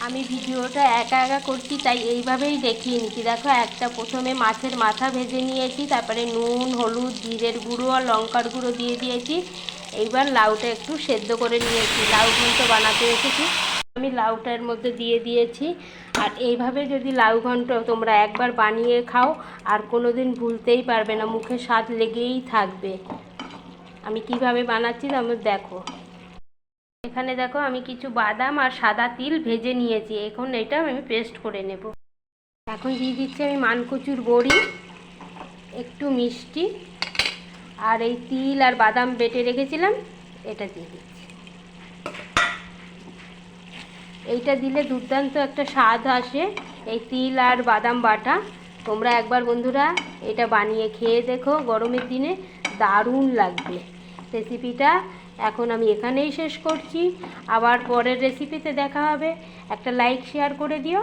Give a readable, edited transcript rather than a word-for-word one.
আমি ভিডিওটা একা একা করছি, তাই এইভাবেই দেখিয়ে নিচ্ছি। দেখো, একটা প্রথমে মাছের মাথা ভেজে নিয়েছি, তারপরে নুন, হলুদ, জিরের গুঁড়ো আর লঙ্কার গুঁড়ো দিয়ে দিয়েছি। এইবার লাউটা একটু সেদ্ধ করে নিয়েছি, লাউ ঘন্ট বানাতে রেখেছি, আমি লাউটার মধ্যে দিয়ে দিয়েছি। আর এইভাবে যদি লাউ ঘন্ট তোমরা একবার বানিয়ে খাও, আর কোনো দিন ভুলতেই পারবে না, মুখে স্বাদ লেগেই থাকবে। আমি কিভাবে বানাচ্ছি তোমরা দেখো। এখানে দেখো, আমি কিছু বাদাম আর সাদা তিল ভেজে নিয়েছি, এখন এটা আমি পেস্ট করে নেব। এখন দিয়ে দিচ্ছি আমি মানকচুর বড়ি, একটু মিষ্টি, আর এই তিল আর বাদাম বেটে রেখেছিলাম, এটা দিয়ে দিচ্ছি। এইটা দিলে দুর্দান্ত একটা স্বাদ আসে, এই তিল আর বাদাম বাটা। তোমরা একবার বন্ধুরা এটা বানিয়ে খেয়ে দেখো, গরমের দিনে দারুণ লাগবে রেসিপিটা। এখন আমি এখানেই শেষ করছি, আবার পরের রেসিপিতে দেখা হবে। একটা লাইক শেয়ার করে দিও।